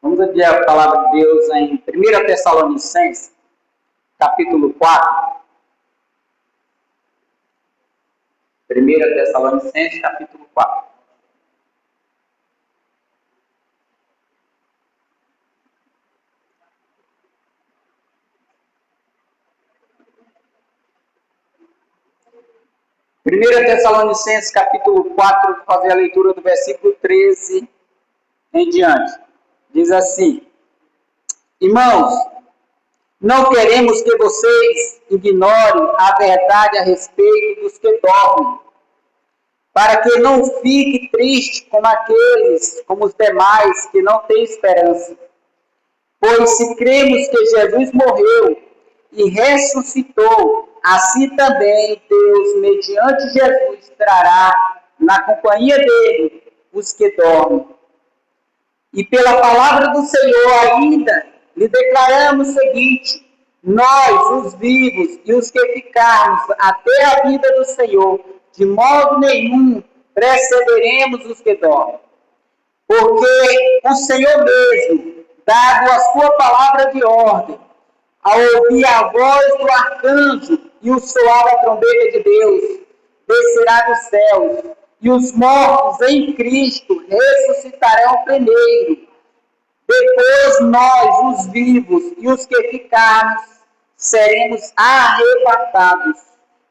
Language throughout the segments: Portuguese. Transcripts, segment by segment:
Vamos abrir a palavra de Deus em 1 Tessalonicenses, capítulo 4. 1 Tessalonicenses, capítulo 4. Primeira Tessalonicenses, capítulo 4, vou fazer a leitura do versículo 13 em diante. Diz assim: Irmãos, não queremos que vocês ignorem a verdade a respeito dos que dormem, para que não fique triste como os demais que não têm esperança. Pois se cremos que Jesus morreu e ressuscitou, assim também Deus, mediante Jesus, trará na companhia dele os que dormem. E pela palavra do Senhor ainda lhe declaramos o seguinte: nós, os vivos e os que ficarmos até a vida do Senhor, de modo nenhum precederemos os que dormem. Porque o Senhor mesmo, dado a sua palavra de ordem, ao ouvir a voz do arcanjo e o soar da trombeta de Deus, descerá dos céus, e os mortos em Cristo ressuscitarão primeiro. Depois nós, os vivos e os que ficarmos, seremos arrebatados,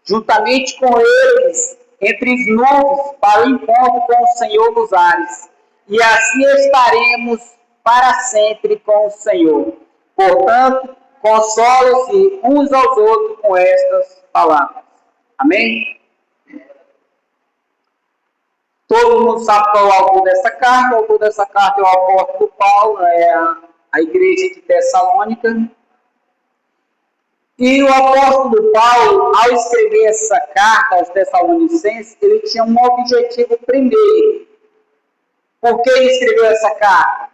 juntamente com eles, entre as nuvens, para o encontro com o Senhor nos ares. E assim estaremos para sempre com o Senhor. Portanto, consolem-se uns aos outros com estas palavras. Amém? Todo mundo sabe qual é o autor dessa carta. O autor dessa carta é o apóstolo Paulo, é a igreja de Tessalônica. E o apóstolo Paulo, ao escrever essa carta aos Tessalonicenses, ele tinha um objetivo primeiro. Por que ele escreveu essa carta?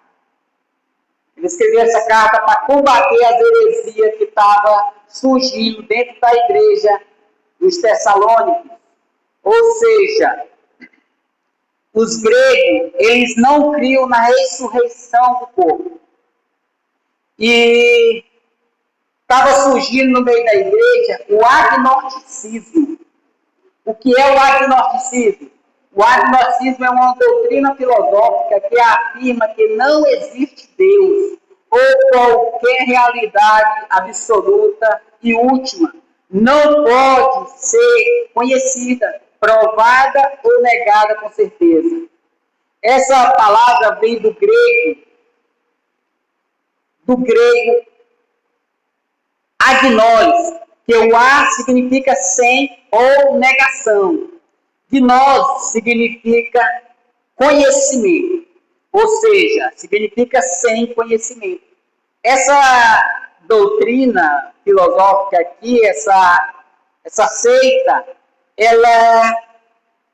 Ele escreveu essa carta para combater as heresias que estavam surgindo dentro da igreja dos Tessalônicos. Ou seja, os gregos, eles não criam na ressurreição do corpo. E estava surgindo no meio da igreja o agnosticismo. O que é o agnosticismo? O agnosticismo é uma doutrina filosófica que afirma que não existe Deus ou qualquer realidade absoluta e última. Não pode ser conhecida, provada ou negada com certeza. Essa palavra vem do grego agnosis, que o A significa sem ou negação. Gnose significa conhecimento, ou seja, significa sem conhecimento. Essa doutrina filosófica aqui, essa seita, ela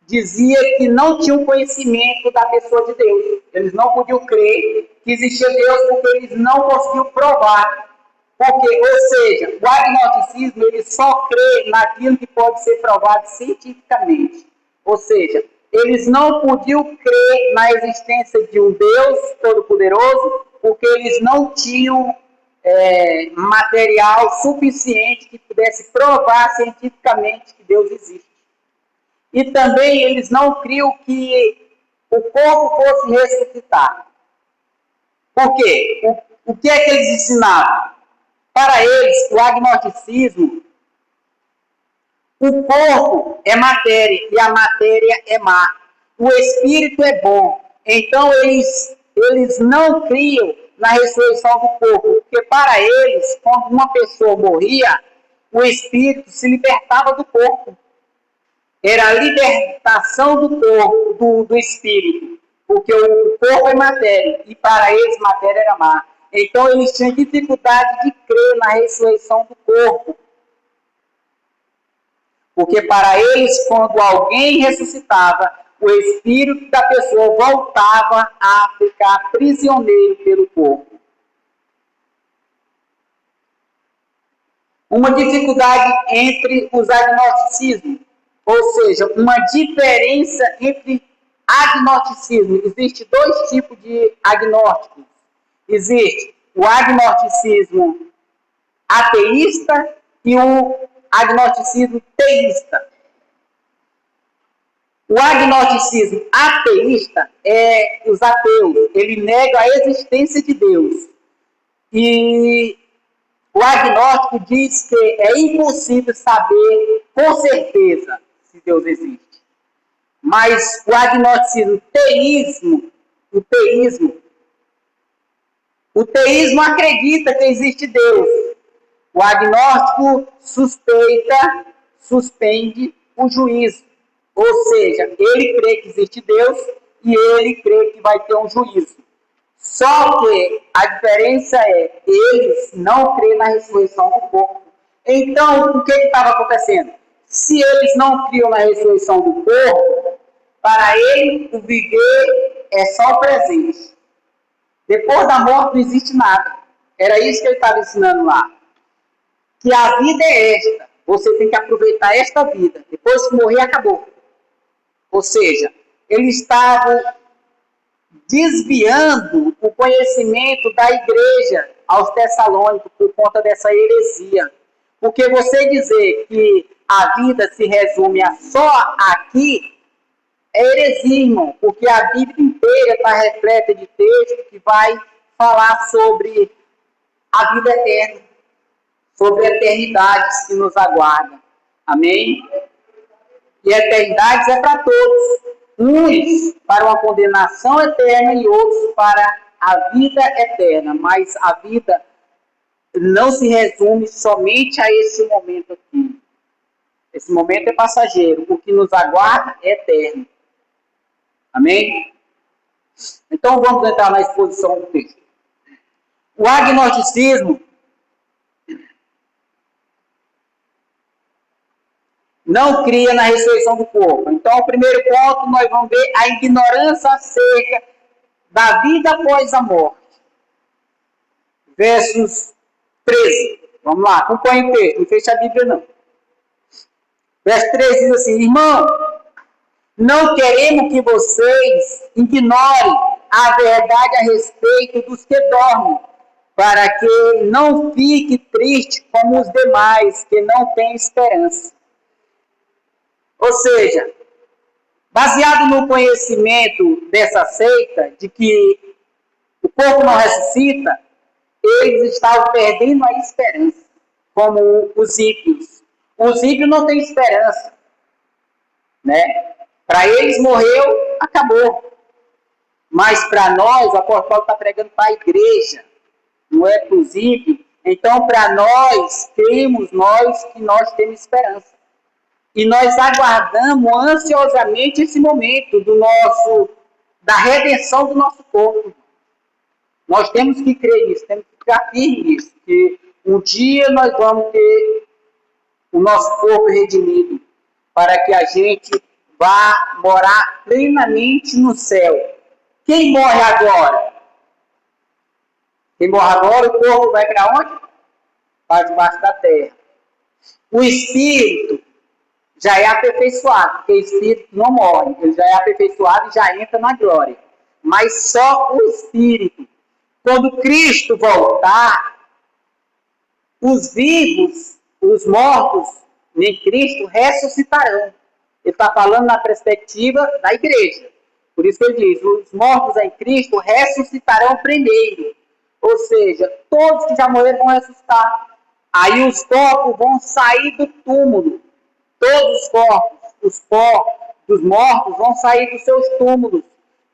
dizia que não tinha um conhecimento da pessoa de Deus. Eles não podiam crer que existia Deus porque eles não conseguiam provar. Porque, ou seja, o agnosticismo ele só crê naquilo que pode ser provado cientificamente. Ou seja, eles não podiam crer na existência de um Deus Todo-Poderoso porque eles não tinham material suficiente que pudesse provar cientificamente que Deus existe. E também eles não criam que o corpo fosse ressuscitar. Por quê? O que é que eles ensinavam? Para eles, o agnosticismo, o corpo é matéria e a matéria é má. O espírito é bom. Então, eles não criam na ressurreição do corpo, porque para eles, quando uma pessoa morria, o espírito se libertava do corpo. Era a libertação do corpo, do espírito, porque o corpo é matéria e para eles matéria era má. Então, eles tinham dificuldade de crer na ressurreição do corpo. Porque para eles, quando alguém ressuscitava, o espírito da pessoa voltava a ficar prisioneiro pelo corpo. Uma dificuldade entre os agnosticismos, ou seja, uma diferença entre agnosticismo. Existem dois tipos de agnósticos. Existe o agnosticismo ateísta e o agnosticismo teísta. O agnosticismo ateísta é os ateus. Ele nega a existência de Deus. E o agnóstico diz que é impossível saber com certeza se Deus existe. Mas o agnosticismo o teísmo acredita que existe Deus. O agnóstico suspende o juízo. Ou seja, ele crê que existe Deus e ele crê que vai ter um juízo. Só que a diferença é, eles não creem na ressurreição do corpo. Então, o que estava acontecendo? Se eles não criam na ressurreição do corpo, para ele o viver é só o presente. Depois da morte não existe nada. Era isso que ele estava ensinando lá. Que a vida é esta. Você tem que aproveitar esta vida. Depois que morrer, acabou. Ou seja, ele estava desviando o conhecimento da igreja aos Tessalônicos por conta dessa heresia. Porque você dizer que a vida se resume a só aqui é heresia, irmão, porque a Bíblia inteira está repleta de texto que vai falar sobre a vida eterna, sobre eternidades que nos aguardam. Amém? E eternidades é para todos. Uns para uma condenação eterna e outros para a vida eterna. Mas a vida não se resume somente a esse momento aqui. Esse momento é passageiro. O que nos aguarda é eterno. Amém? Então vamos entrar na exposição do texto. O agnosticismo não cria na ressurreição do corpo. Então, o primeiro ponto, nós vamos ver a ignorância acerca da vida após a morte. Versos 13. Vamos lá, acompanhe o texto, não feche a Bíblia não. Verso 13 diz assim: irmão, não queremos que vocês ignorem a verdade a respeito dos que dormem, para que não fique triste como os demais que não têm esperança. Ou seja, baseado no conhecimento dessa seita, de que o corpo não ressuscita, eles estavam perdendo a esperança, como os ímpios. Os ímpios não têm esperança, né? Para eles morreu, acabou. Mas para nós, o apóstolo Paulo está pregando para a igreja, não é para os ímpios. Então, para nós, cremos nós que nós temos esperança. E nós aguardamos ansiosamente esse momento da redenção do nosso corpo. Nós temos que crer nisso, temos que ficar firmes nisso, que um dia nós vamos ter o nosso corpo redimido, para que a gente vá morar plenamente no céu. Quem morre agora? Quem morre agora, o corpo vai para onde? Para debaixo da terra. O espírito já é aperfeiçoado, porque o espírito não morre, ele já é aperfeiçoado e já entra na glória. Mas só o espírito. Quando Cristo voltar, os vivos, os mortos em Cristo ressuscitarão. Ele está falando na perspectiva da igreja. Por isso que ele diz, os mortos em Cristo ressuscitarão primeiro. Ou seja, todos que já morreram vão ressuscitar. Aí os corpos vão sair do túmulo. Todos os corpos, os dos mortos vão sair dos seus túmulos.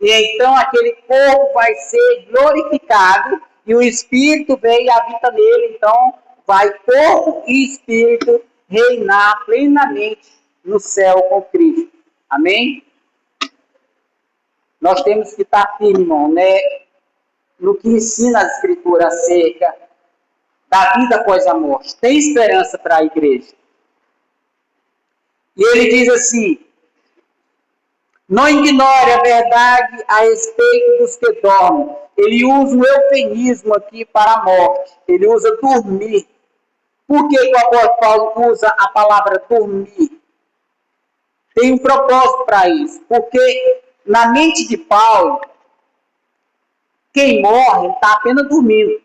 E então aquele corpo vai ser glorificado e o Espírito vem e habita nele. Então vai corpo e Espírito reinar plenamente no céu com Cristo. Amém? Nós temos que estar firmes, irmão, né? No que ensina a Escritura acerca da vida após a morte. Tem esperança para a igreja. E ele diz assim: não ignore a verdade a respeito dos que dormem. Ele usa o eufemismo aqui para a morte. Ele usa dormir. Por que o apóstolo Paulo usa a palavra dormir? Tem um propósito para isso. Porque na mente de Paulo, Quem morre está apenas dormindo.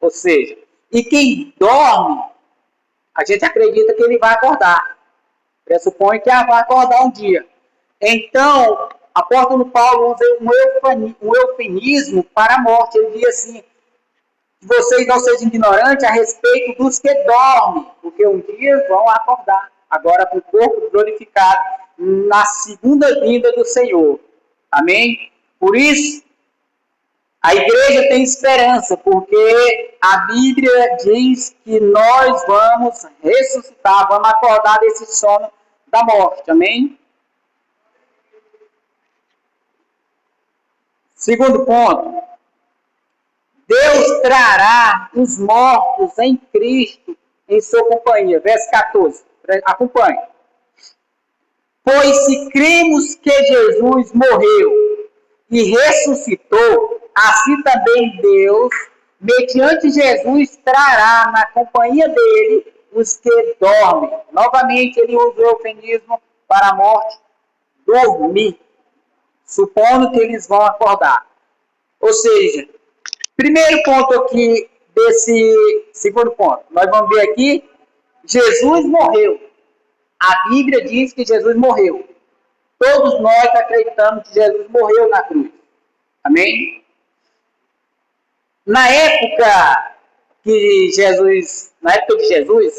Ou seja, e quem dorme, a gente acredita que ele vai acordar. Pressupõe que vai acordar um dia. Então, apóstolo Paulo usa um eufemismo para a morte. Ele diz assim, que vocês não sejam ignorantes a respeito dos que dormem, porque um dia vão acordar. Agora com o corpo glorificado na segunda vinda do Senhor. Amém? Por isso, a igreja tem esperança, porque a Bíblia diz que nós vamos ressuscitar, vamos acordar desse sono da morte. Amém? Segundo ponto. Deus trará os mortos em Cristo em sua companhia. Verso 14. Acompanhe. Pois se cremos que Jesus morreu e ressuscitou, assim também Deus, mediante Jesus, trará na companhia dele os que dormem. Novamente, ele usa o eufemismo para a morte, dormir, supondo que eles vão acordar. Ou seja, primeiro ponto aqui desse segundo ponto, nós vamos ver aqui, Jesus morreu. A Bíblia diz que Jesus morreu. Todos nós acreditamos que Jesus morreu na cruz. Amém? Na época de Jesus,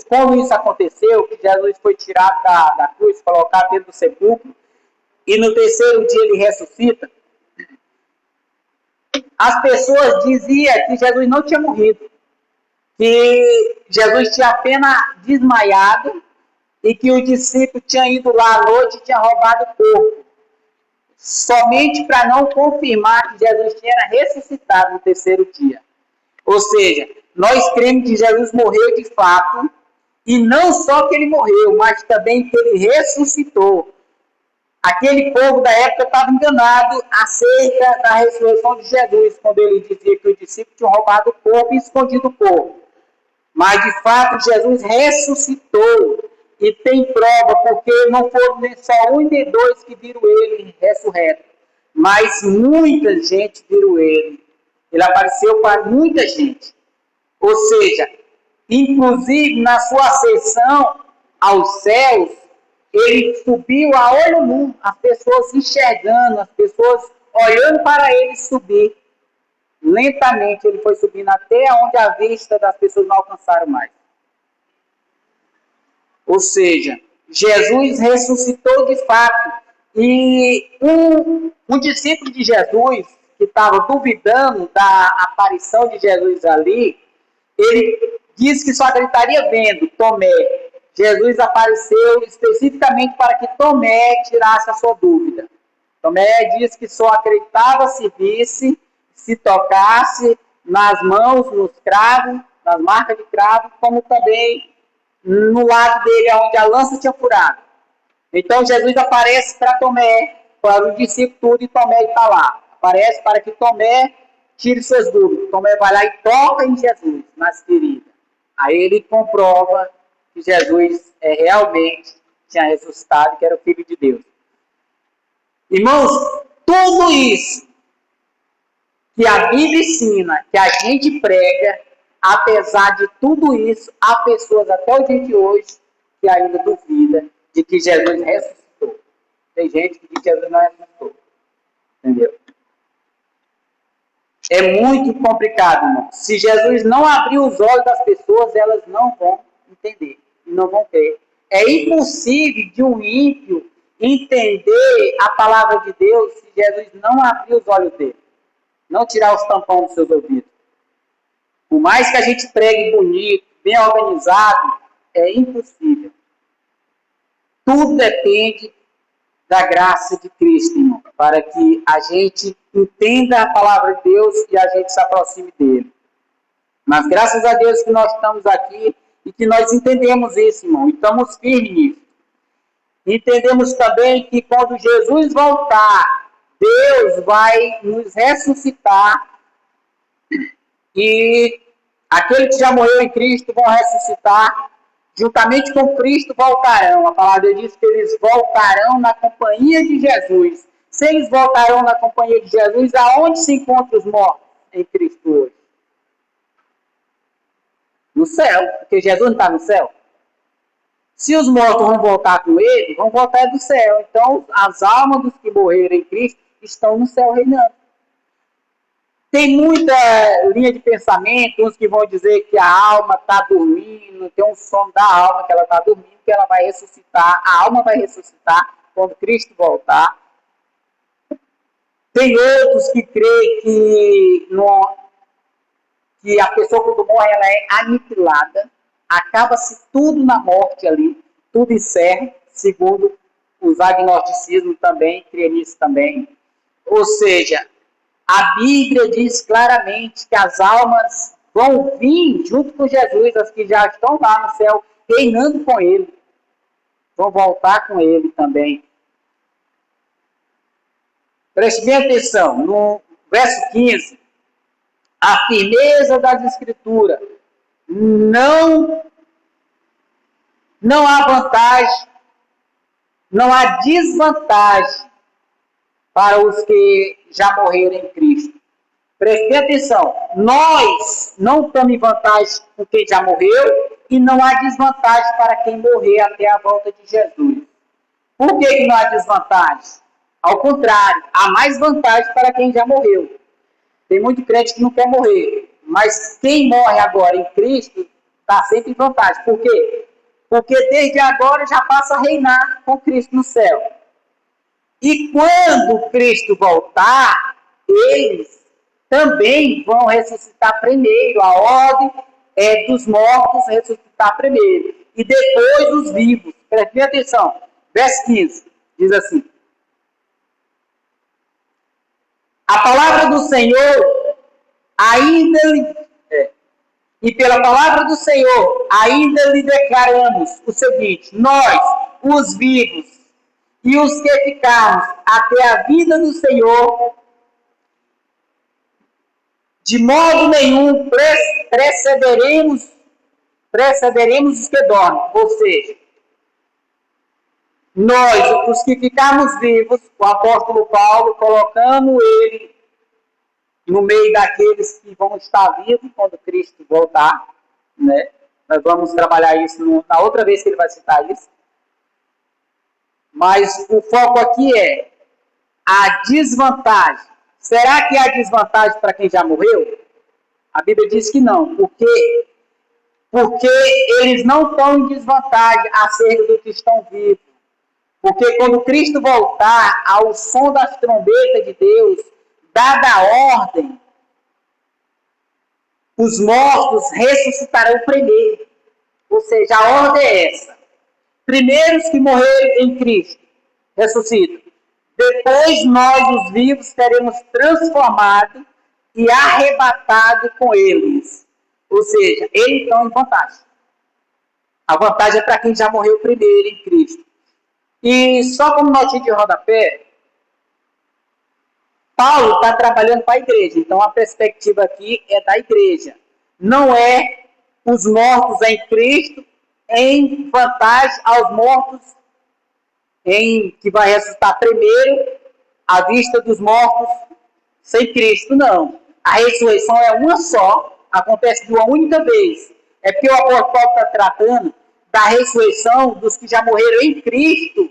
quando isso aconteceu, que Jesus foi tirado da cruz, colocado dentro do sepulcro, e no terceiro dia ele ressuscita, as pessoas diziam que Jesus não tinha morrido, que Jesus tinha apenas desmaiado e que o discípulo tinha ido lá à noite e tinha roubado o corpo, somente para não confirmar que Jesus tinha ressuscitado no terceiro dia. Ou seja, nós cremos que Jesus morreu de fato, e não só que ele morreu, mas também que ele ressuscitou. Aquele povo da época estava enganado acerca da ressurreição de Jesus, quando ele dizia que o discípulo tinha roubado o corpo e escondido o corpo. Mas, de fato, Jesus ressuscitou. E tem prova, porque não foram nem só um nem dois que viram ele ressurreto, mas muita gente viram ele. Ele apareceu para muita gente. Ou seja, inclusive na sua ascensão aos céus, ele subiu a olho nu, as pessoas enxergando, as pessoas olhando para ele subir. Lentamente ele foi subindo até onde a vista das pessoas não alcançaram mais. Ou seja, Jesus ressuscitou de fato. E um discípulo de Jesus, que estava duvidando da aparição de Jesus ali, ele disse que só acreditaria vendo Tomé. Jesus apareceu especificamente para que Tomé tirasse a sua dúvida. Tomé disse que só acreditava se visse, se tocasse nas mãos, nos cravos, nas marcas de cravo, como também no lado dele, onde a lança tinha furado. Então Jesus aparece para Tomé, para o discípulo tudo, e Tomé está lá. Aparece para que Tomé tire suas dúvidas. Tomé vai lá e toca em Jesus, nas feridas. Aí ele comprova que Jesus realmente tinha ressuscitado, que era o Filho de Deus. Irmãos, tudo isso que a Bíblia ensina, que a gente prega, apesar de tudo isso, há pessoas até o dia de hoje que ainda duvida de que Jesus ressuscitou. Tem gente que diz que Jesus não ressuscitou. Entendeu? É muito complicado, irmão. Se Jesus não abrir os olhos das pessoas, elas não vão entender e não vão ter. É impossível de um ímpio entender a palavra de Deus se Jesus não abrir os olhos dele. Não tirar os tampões dos seus ouvidos. Por mais que a gente pregue bonito, bem organizado, é impossível. Tudo depende da graça de Cristo, irmão, para que a gente entenda a palavra de Deus e a gente se aproxime dele. Mas graças a Deus que nós estamos aqui e que nós entendemos isso, irmão, e estamos firmes nisso. Entendemos também que quando Jesus voltar, Deus vai nos ressuscitar e aqueles que já morreram em Cristo vão ressuscitar, juntamente com Cristo voltarão. A palavra diz que eles voltarão na companhia de Jesus. Se eles voltarão na companhia de Jesus, aonde se encontram os mortos em Cristo hoje? No céu, porque Jesus não está no céu. Se os mortos vão voltar com ele, vão voltar do céu. Então, as almas dos que morreram em Cristo estão no céu reinando. Tem muita linha de pensamento, uns que vão dizer que a alma está dormindo, tem um sono da alma, que ela está dormindo, que ela vai ressuscitar, a alma vai ressuscitar quando Cristo voltar. Tem outros que creem que a pessoa quando morre ela é aniquilada, acaba-se tudo na morte ali, tudo encerra, segundo os agnosticismos também, crê nisso também. Ou seja, a Bíblia diz claramente que as almas vão vir junto com Jesus, as que já estão lá no céu, reinando com ele. Vão voltar com ele também. Preste bem atenção, no verso 15, a firmeza das Escrituras. Não há vantagem, não há desvantagem para os que já morreram em Cristo. Preste atenção, nós não estamos em vantagem com quem já morreu e não há desvantagem para quem morrer até a volta de Jesus. Por que não há desvantagem? Ao contrário, há mais vantagem para quem já morreu. Tem muito crente que não quer morrer, mas quem morre agora em Cristo está sempre em vantagem. Por quê? Porque desde agora já passa a reinar com Cristo no céu. E quando Cristo voltar, eles também vão ressuscitar primeiro. A ordem é dos mortos ressuscitar primeiro. E depois os vivos. Preste atenção. Verso 15 diz assim: a palavra do Senhor ainda e pela palavra do Senhor ainda lhe declaramos o seguinte: nós, os vivos e os que ficarmos até a vida do Senhor, de modo nenhum precederemos os que dormem. Ou seja, nós, os que ficarmos vivos, o apóstolo Paulo, colocando ele no meio daqueles que vão estar vivos quando Cristo voltar, né? Nós vamos trabalhar isso na outra vez que ele vai citar isso. Mas o foco aqui é a desvantagem. Será que há desvantagem para quem já morreu? A Bíblia diz que não, porque eles não estão em desvantagem acerca dos que estão vivos. Porque quando Cristo voltar, ao som das trombetas de Deus, dada a ordem, os mortos ressuscitarão primeiro. Ou seja, a ordem é essa. Primeiro os que morreram em Cristo ressuscitam. Depois nós, os vivos, seremos transformados e arrebatados com eles. Ou seja, eles estão em vantagem. A vantagem é para quem já morreu primeiro em Cristo. E só como notinha de rodapé, Paulo está trabalhando para a igreja. Então a perspectiva aqui é da igreja. Não é os mortos em Cristo em vantagem aos mortos que vai ressuscitar primeiro à vista dos mortos sem Cristo, não. A ressurreição é uma só, acontece de uma única vez. É porque o apóstolo Paulo está tratando da ressurreição dos que já morreram em Cristo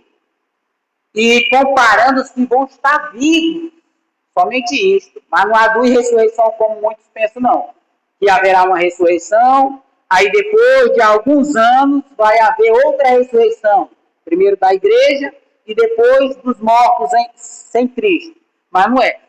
e comparando os que vão estar vivos. Somente isto. Mas não há duas ressurreições como muitos pensam, não. Que haverá uma ressurreição, aí depois de alguns anos vai haver outra ressurreição. Primeiro da igreja e depois dos mortos sem Cristo. Mas não é.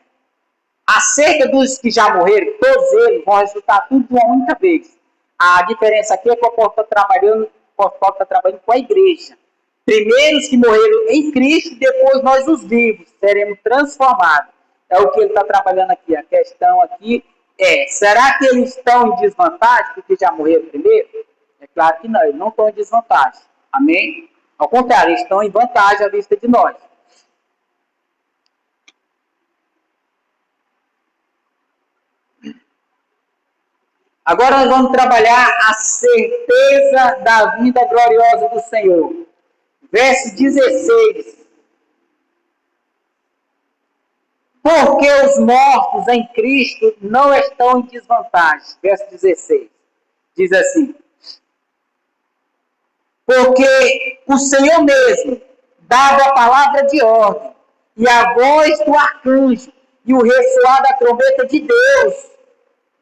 Acerca dos que já morreram, todos eles vão ressuscitar tudo de uma única vez. A diferença aqui é que o apóstolo está trabalhando com a igreja. Primeiro os que morreram em Cristo, depois nós os vivos seremos transformados. É o que ele está trabalhando aqui. A questão aqui é, será que eles estão em desvantagem porque já morreram primeiro? É claro que não, eles não estão em desvantagem. Amém? Ao contrário, eles estão em vantagem à vista de nós. Agora nós vamos trabalhar a certeza da vida gloriosa do Senhor. Verso 16. Porque os mortos em Cristo não estão em desvantagem. Verso 16. Diz assim: porque o Senhor mesmo, dado a palavra de ordem, e a voz do arcanjo, e o ressoar da trombeta de Deus,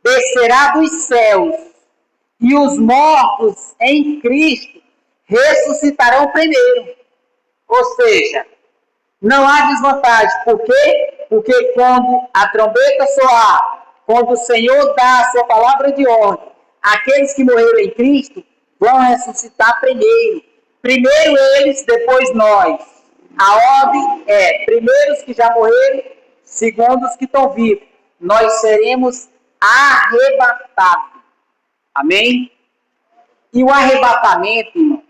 descerá dos céus, e os mortos em Cristo ressuscitarão primeiro. Ou seja, não há desvantagem. Por quê? Porque quando a trombeta soar, quando o Senhor dá a sua palavra de ordem, aqueles que morreram em Cristo vão ressuscitar primeiro. Primeiro eles, depois nós. A ordem é, primeiro os que já morreram, segundo os que estão vivos. Nós seremos arrebatados. Amém? E o arrebatamento, irmão,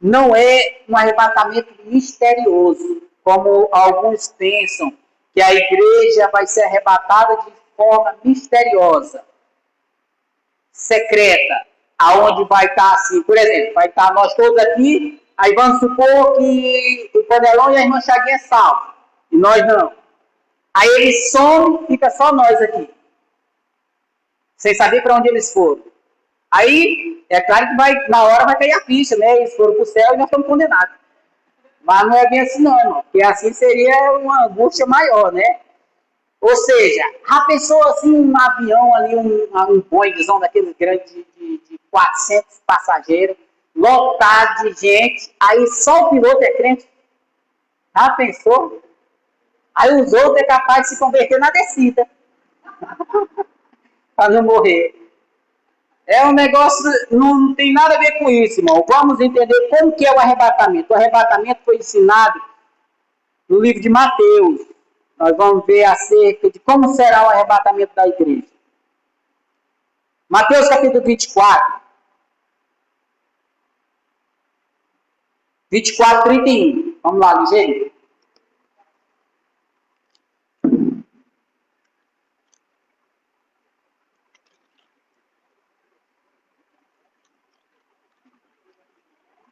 não é um arrebatamento misterioso, como alguns pensam, que a igreja vai ser arrebatada de forma misteriosa, secreta, aonde vai estar assim, por exemplo, vai estar nós todos aqui, aí vamos supor que o Panelão e a irmã Chaguinha salvam, e nós não. Aí eles somem, fica só nós aqui, sem saber para onde eles foram. Aí, é claro que na hora vai cair a ficha, né? Eles foram para o céu e nós estamos condenados. Mas não é bem assim não, irmão. Porque assim seria uma angústia maior, né? Ou seja, a pessoa assim, um avião ali, um Boeingzão daqueles grandes de 400 passageiros, lotado de gente, aí só o piloto é crente. Já pensou? Aí os outros é capaz de se converter na descida. Para não morrer. É um negócio, não tem nada a ver com isso, irmão. Vamos entender como que é o arrebatamento. O arrebatamento foi ensinado no livro de Mateus. Nós vamos ver acerca de como será o arrebatamento da igreja. Mateus capítulo 24. 24, 31. Vamos lá, ligeiro.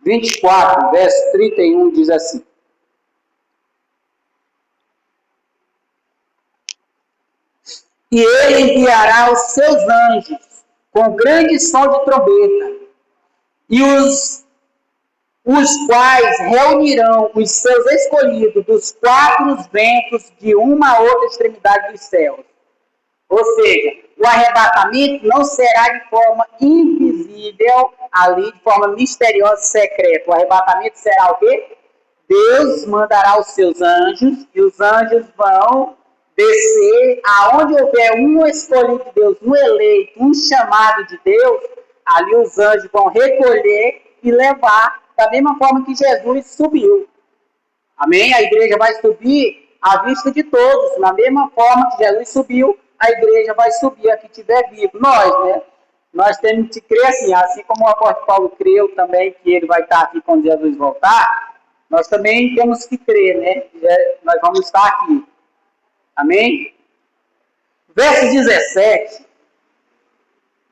Verso 31 diz assim: e ele enviará os seus anjos com grande som de trombeta, e os quais reunirão os seus escolhidos dos quatro ventos de uma a outra extremidade dos céus. Ou seja, o arrebatamento não será de forma invisível, ali de forma misteriosa e secreta. O arrebatamento será o quê? Deus mandará os seus anjos, e os anjos vão descer aonde houver um escolhido de Deus, um eleito, um chamado de Deus, ali os anjos vão recolher e levar, da mesma forma que Jesus subiu. Amém? A igreja vai subir à vista de todos, da mesma forma que Jesus subiu, a igreja vai subir a que estiver vivo. Nós, né? Nós temos que crer assim como o apóstolo Paulo creu também que ele vai estar aqui quando Jesus voltar, nós também temos que crer, né? Nós vamos estar aqui. Amém? Verso 17,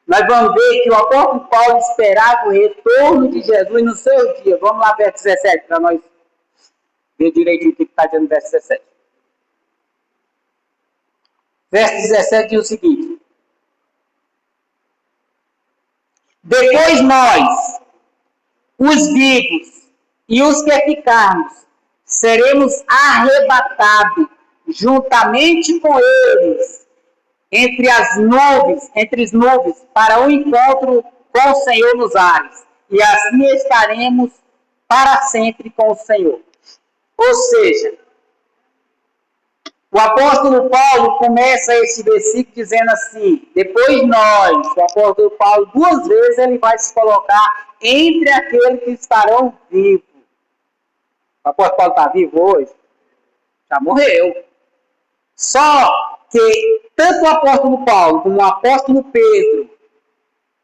nós vamos ver que o apóstolo Paulo esperava o retorno de Jesus no seu dia. Vamos lá, verso 17, para nós ver direitinho o que está dizendo no verso 17. Verso 17 diz o seguinte: depois nós, os vivos e os que ficarmos, seremos arrebatados juntamente com eles entre as nuvens, para o encontro com o Senhor nos ares. E assim estaremos para sempre com o Senhor. Ou seja, o apóstolo Paulo começa esse versículo dizendo assim: depois nós, o apóstolo Paulo, duas vezes ele vai se colocar entre aqueles que estarão vivos. O apóstolo Paulo está vivo hoje? Já morreu. Só que tanto o apóstolo Paulo, como o apóstolo Pedro,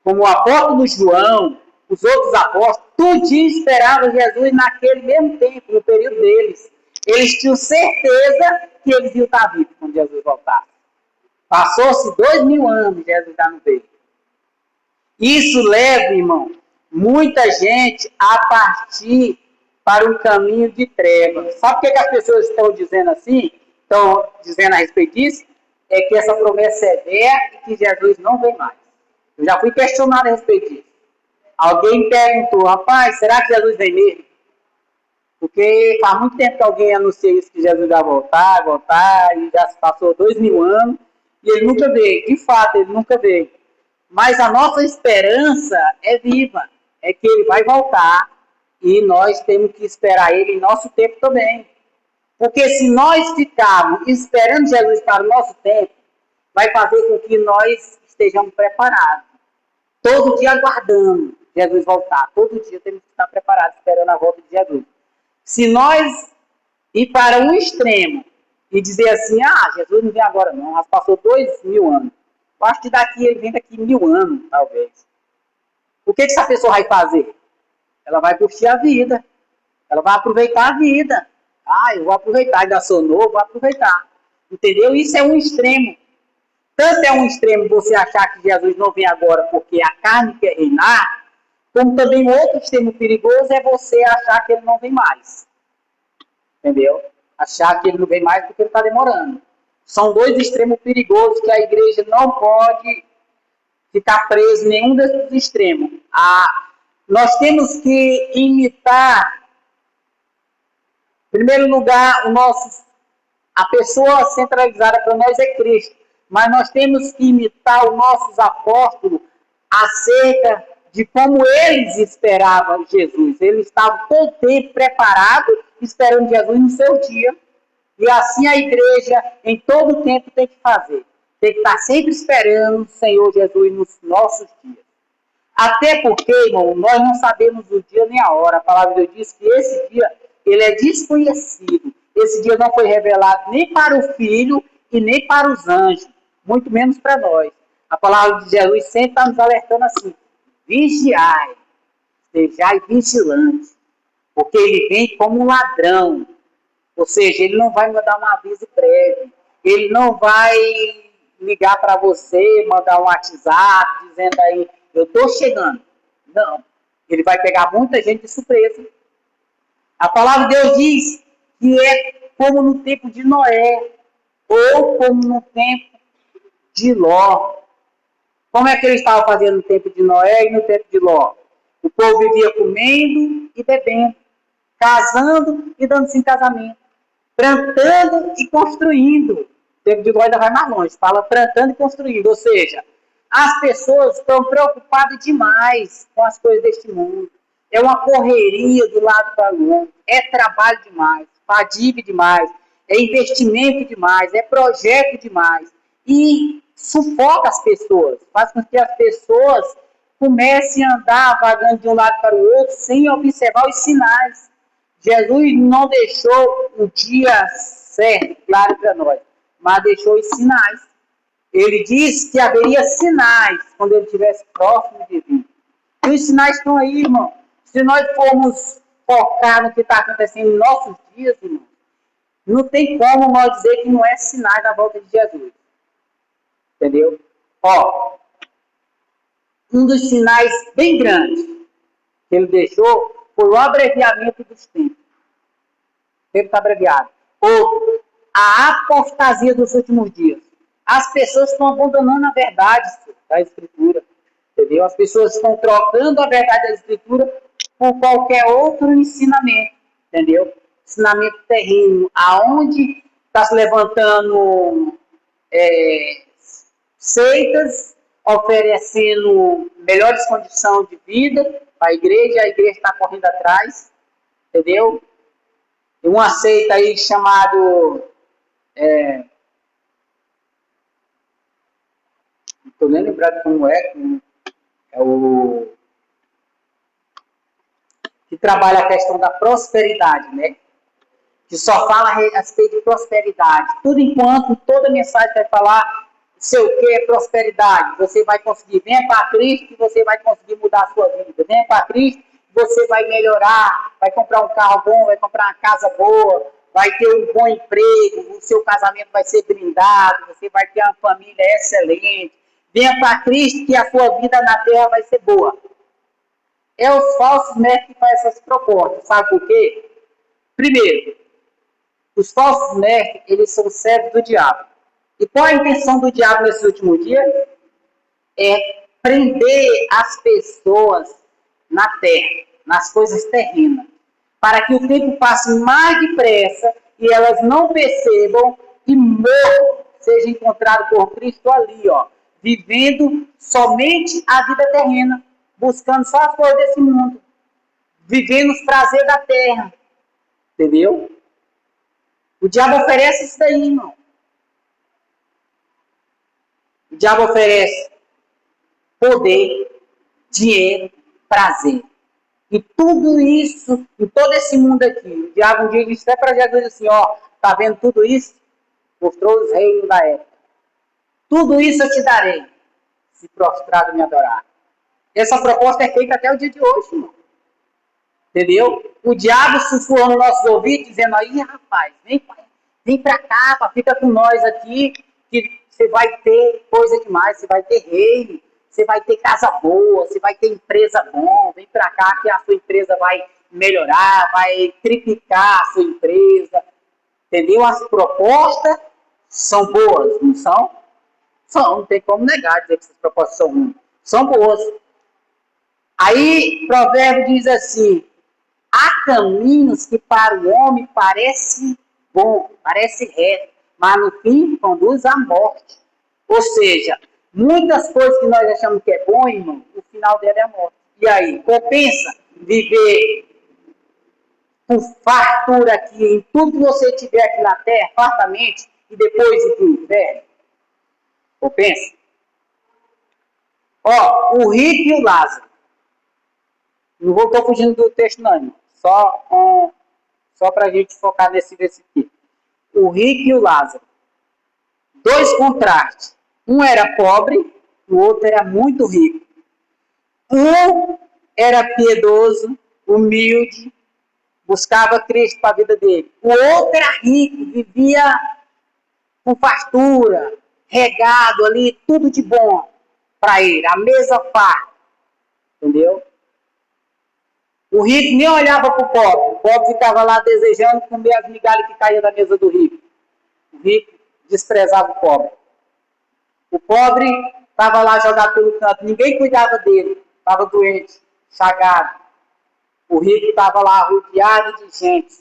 como o apóstolo João, os outros apóstolos, tudinho esperavam Jesus naquele mesmo tempo, no período deles. Eles tinham certeza que eles iam estar vivos quando Jesus voltasse. Passou-se 2000 anos, Jesus já não veio. Isso leva, irmão, muita gente a partir para um caminho de trevas. Sabe por que as pessoas estão dizendo assim? estão dizendo a respeito disso é que essa promessa é velha e que Jesus não vem mais. Eu já fui questionado a respeito disso. Alguém me perguntou, rapaz, será que Jesus vem mesmo? Porque faz muito tempo que alguém anuncia isso, que Jesus vai voltar, e já se passou 2000 anos, e ele nunca veio. De fato, ele nunca veio. Mas a nossa esperança é viva, é que ele vai voltar, e nós temos que esperar ele em nosso tempo também. Porque se nós ficarmos esperando Jesus para o nosso tempo, vai fazer com que nós estejamos preparados. Todo dia aguardando Jesus voltar. Todo dia temos que estar preparados, esperando a volta de Jesus. Se nós ir para um extremo e dizer assim, Jesus não vem agora não, mas passou 2000 anos. Eu acho que ele vem daqui 1000 anos, talvez. O que essa pessoa vai fazer? Ela vai curtir a vida. Ela vai aproveitar a vida. Eu vou aproveitar, ainda sou novo, vou aproveitar. Entendeu? Isso é um extremo. Tanto é um extremo você achar que Jesus não vem agora porque a carne quer reinar, como também outro extremo perigoso é você achar que ele não vem mais. Entendeu? Achar que ele não vem mais porque ele está demorando. São dois extremos perigosos que a igreja não pode ficar presa em nenhum desses extremos. Nós temos que imitar, em primeiro lugar, a pessoa centralizada para nós é Cristo. Mas nós temos que imitar os nossos apóstolos acerca de como eles esperavam Jesus. Eles estavam todo tempo preparados, esperando Jesus no seu dia. E assim a igreja, em todo tempo, tem que fazer. Tem que estar sempre esperando o Senhor Jesus nos nossos dias. Até porque, irmão, nós não sabemos o dia nem a hora. A palavra de Deus diz que esse dia, ele é desconhecido. Esse dia não foi revelado nem para o Filho e nem para os anjos, muito menos para nós. A palavra de Jesus sempre está nos alertando assim: vigiai, estejai vigilantes, porque ele vem como um ladrão. Ou seja, ele não vai mandar um aviso prévio, ele não vai ligar para você, mandar um WhatsApp dizendo aí, eu estou chegando. Não, ele vai pegar muita gente de surpresa. A palavra de Deus diz que é como no tempo de Noé, ou como no tempo de Ló. Como é que ele estava fazendo no tempo de Noé e no tempo de Ló? O povo vivia comendo e bebendo, casando e dando-se em casamento, plantando e construindo. O tempo de Ló ainda vai mais longe, fala plantando e construindo. Ou seja, as pessoas estão preocupadas demais com as coisas deste mundo. É uma correria do lado para o outro, é trabalho demais, fadiga demais, é investimento demais, é projeto demais. E sufoca as pessoas, faz com que as pessoas comecem a andar vagando de um lado para o outro sem observar os sinais. Jesus não deixou o dia certo, claro para nós, mas deixou os sinais. Ele disse que haveria sinais quando ele estivesse próximo de vir. E os sinais estão aí, irmão. Se nós formos focar no que está acontecendo em nossos dias, irmão, não tem como nós dizer que não é sinais da volta de Jesus. Entendeu? Um dos sinais bem grandes que ele deixou foi o abreviamento dos tempos. O tempo está abreviado. Outro, a apostasia dos últimos dias. As pessoas estão abandonando a verdade da Escritura. Entendeu? As pessoas estão trocando a verdade da Escritura por qualquer outro ensinamento. Entendeu? Ensinamento terreno, aonde está se levantando seitas, oferecendo melhores condições de vida para a igreja está correndo atrás. Entendeu? E uma seita aí chamado... não estou nem lembrado como é o que trabalha a questão da prosperidade, né? Que só fala a respeito de prosperidade. Tudo enquanto toda mensagem vai falar sei o que é prosperidade. Você vai conseguir. Venha para Cristo que você vai conseguir mudar a sua vida. Venha para Cristo que você vai melhorar, vai comprar um carro bom, vai comprar uma casa boa, vai ter um bom emprego, o seu casamento vai ser blindado, você vai ter uma família excelente. Venha para Cristo que a sua vida na terra vai ser boa. É os falsos mestres que fazem essas propostas. Sabe por quê? Primeiro, Os falsos mestres, eles são servos do diabo. E qual a intenção do diabo nesse último dia? É prender as pessoas na terra, nas coisas terrenas, para que o tempo passe mais depressa e elas não percebam e morram, seja encontrado por Cristo ali, ó, vivendo somente a vida terrena, buscando só as coisas desse mundo, vivendo os prazeres da terra, entendeu? O diabo oferece isso daí, irmão. O diabo oferece poder, dinheiro, prazer. E tudo isso, em todo esse mundo aqui, o diabo um dia disse até para Jesus assim, ó, tá vendo tudo isso? Mostrou os reinos da época. Tudo isso eu te darei, se prostrado me adorar. Essa proposta é feita até o dia de hoje, irmão. Entendeu? O diabo sussurrou nos nossos ouvidos, dizendo aí, rapaz, vem pra cá, fica com nós aqui, que você vai ter coisa demais, você vai ter reino, você vai ter casa boa, você vai ter empresa boa, vem pra cá que a sua empresa vai melhorar, vai triplicar a sua empresa. Entendeu? As propostas são boas, não são? São, não tem como negar dizer que essas propostas são ruins. São boas. Aí, provérbio diz assim, há caminhos que para o homem parece bom, parece reto, mas no fim conduz à morte. Ou seja, muitas coisas que nós achamos que é bom, irmão, o final dela é a morte. E aí, compensa viver com fartura aqui em tudo que você tiver aqui na terra, fartamente, e depois ir para o inferno? Compensa? Ó, o rico e o Lázaro. Não estou fugindo do texto, não, irmão. Só para a gente focar nesse versículo. O rico e o Lázaro. Dois contrastes. Um era pobre, o outro era muito rico. Um era piedoso, humilde, buscava Cristo para a vida dele. O outro era rico, vivia com fartura, regado ali, tudo de bom para ele, a mesa farta. Entendeu? O rico nem olhava para o pobre ficava lá desejando comer as migalhas que caíam da mesa do rico. O rico desprezava o pobre estava lá jogado pelo canto, ninguém cuidava dele, estava doente, chagado. O rico estava lá rodeado de gente,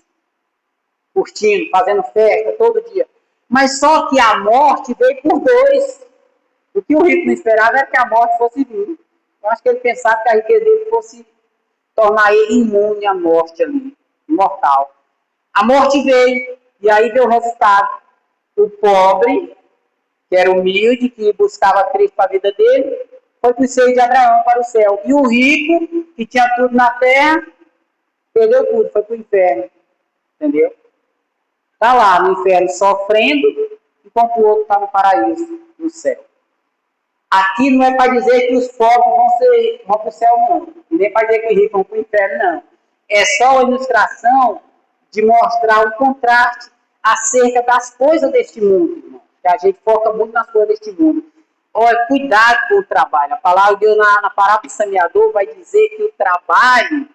curtindo, fazendo festa todo dia. Mas só que a morte veio por dois. O que o rico não esperava era que a morte fosse vir. Eu acho que ele pensava que a riqueza dele fosse tornar ele imune à morte ali, imortal. A morte veio, e aí deu o resultado. O pobre, que era humilde, que buscava Cristo para a vida dele, foi para o seio de Abraão, para o céu. E o rico, que tinha tudo na terra, perdeu tudo, foi para o inferno. Entendeu? Está lá no inferno sofrendo, enquanto o outro está no paraíso, no céu. Aqui não é para dizer que os pobres vão para o céu, não. Nem para dizer que os ricos vão para o inferno, não. É só uma ilustração de mostrar um contraste acerca das coisas deste mundo, irmão. Que a gente foca muito nas coisas deste mundo. Olha, cuidado com o trabalho. A palavra de Deus na parábola do semeador vai dizer que o trabalho,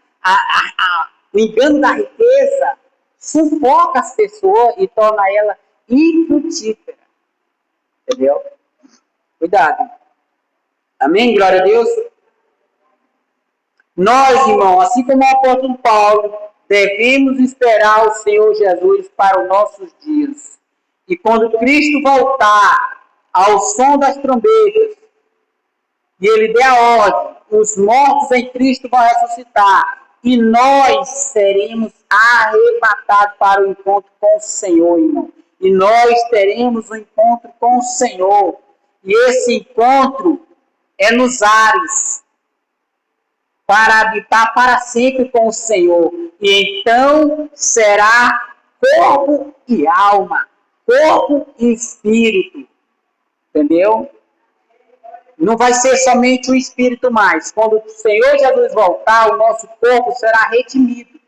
o engano da riqueza, sufoca as pessoas e torna ela infrutífera. Entendeu? Cuidado. Amém? Glória a Deus. Nós, irmão, assim como o apóstolo Paulo, devemos esperar o Senhor Jesus para os nossos dias. E quando Cristo voltar ao som das trombetas, e ele der a ordem, os mortos em Cristo vão ressuscitar, e nós seremos arrebatados para o encontro com o Senhor, irmão. E nós teremos um encontro com o Senhor. E esse encontro é nos ares, para habitar para sempre com o Senhor. E então será corpo e alma, corpo e espírito. Entendeu? Não vai ser somente o espírito mais. Quando o Senhor Jesus voltar, o nosso corpo será redimido.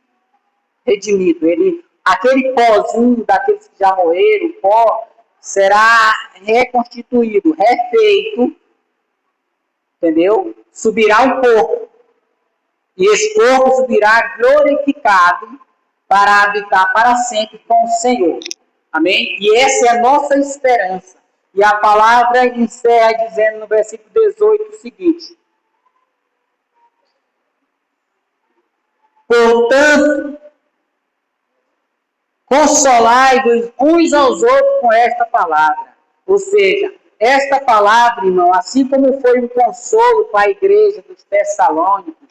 Aquele pozinho daqueles que já morreram, o pó, será reconstituído, refeito. Entendeu? Subirá um corpo. E esse corpo subirá glorificado para habitar para sempre com o Senhor. Amém? E essa é a nossa esperança. E a palavra encerra dizendo no versículo 18 o seguinte: portanto, consolai-vos uns aos outros com esta palavra. Ou seja, esta palavra, irmão, assim como foi um consolo para a igreja dos Tessalônicos,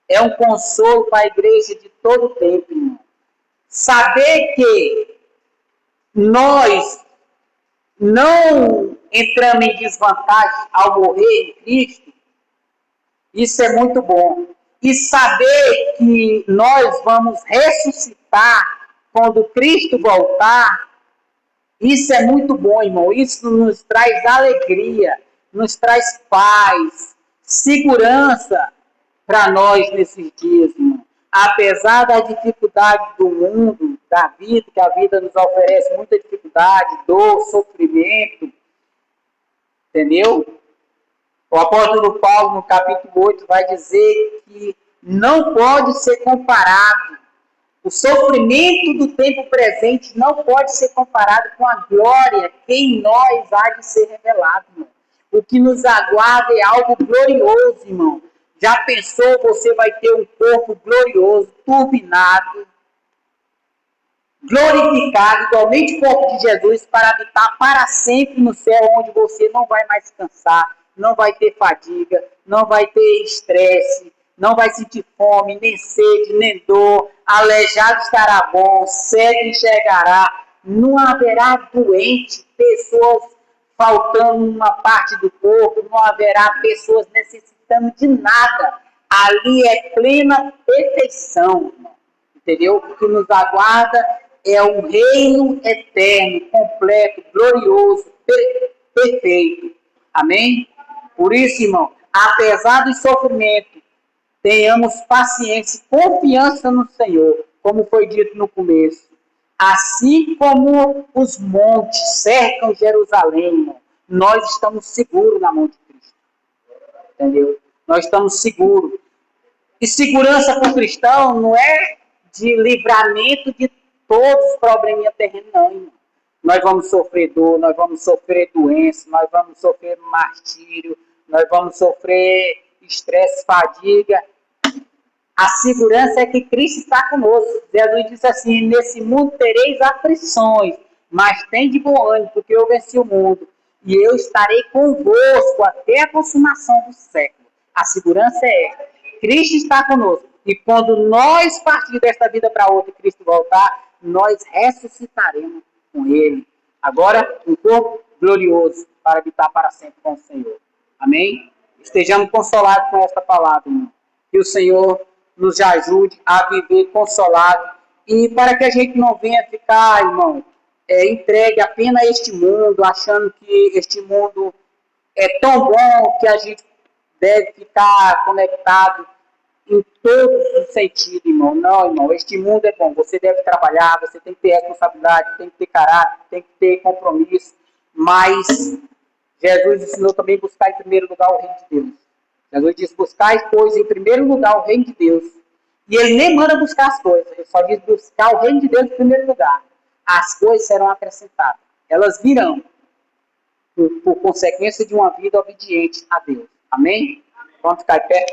é um consolo para a igreja de todo o tempo, irmão. Saber que nós não entramos em desvantagem ao morrer em Cristo, isso é muito bom. E saber que nós vamos ressuscitar quando Cristo voltar, isso é muito bom, irmão. Isso nos traz alegria, nos traz paz, segurança para nós nesses dias, irmão. Apesar da dificuldade do mundo, da vida, que a vida nos oferece muita dificuldade, dor, sofrimento, entendeu? O apóstolo Paulo, no capítulo 8, vai dizer que não pode ser comparado. O sofrimento do tempo presente não pode ser comparado com a glória que em nós há de ser revelado, irmão. O que nos aguarda é algo glorioso, irmão. Já pensou, você vai ter um corpo glorioso, turbinado, glorificado, igualmente o corpo de Jesus, para habitar para sempre no céu, onde você não vai mais cansar, não vai ter fadiga, não vai ter estresse, não vai sentir fome, nem sede, nem dor, aleijado estará bom, cego enxergará, não haverá doente, pessoas faltando uma parte do corpo, não haverá pessoas necessitando de nada. Ali é plena perfeição, entendeu? O que nos aguarda é um reino eterno, completo, glorioso, perfeito. Amém? Por isso, irmão, apesar do sofrimento, tenhamos paciência e confiança no Senhor, como foi dito no começo. Assim como os montes cercam Jerusalém, irmão, nós estamos seguros na mão de Cristo. Entendeu? Nós estamos seguros. E segurança para o cristão não é de livramento de todos os probleminhas terrenos, não, irmão. Nós vamos sofrer dor, nós vamos sofrer doença, nós vamos sofrer martírio, nós vamos sofrer estresse, fadiga. A segurança é que Cristo está conosco. Jesus disse assim: nesse mundo tereis aflições, mas tem de bom ânimo, porque eu venci o mundo. E eu estarei convosco até a consumação do século. A segurança é essa. Cristo está conosco. E quando nós partir desta vida para outra e Cristo voltar, nós ressuscitaremos com Ele. Agora, um corpo glorioso para habitar para sempre com o Senhor. Amém? Estejamos consolados com esta palavra, irmão. Que o Senhor nos ajude a viver consolado e para que a gente não venha ficar, irmão, entregue apenas a este mundo, achando que este mundo é tão bom que a gente deve ficar conectado em todos os sentidos, irmão. Não, irmão, este mundo é bom. Você deve trabalhar, você tem que ter responsabilidade, tem que ter caráter, tem que ter compromisso, mas Jesus ensinou também buscar em primeiro lugar o reino de Deus. Jesus diz: buscar, pois, em primeiro lugar o reino de Deus. E ele nem manda buscar as coisas, ele só diz buscar o reino de Deus em primeiro lugar. As coisas serão acrescentadas. Elas virão por consequência de uma vida obediente a Deus. Amém? Vamos ficar de pé.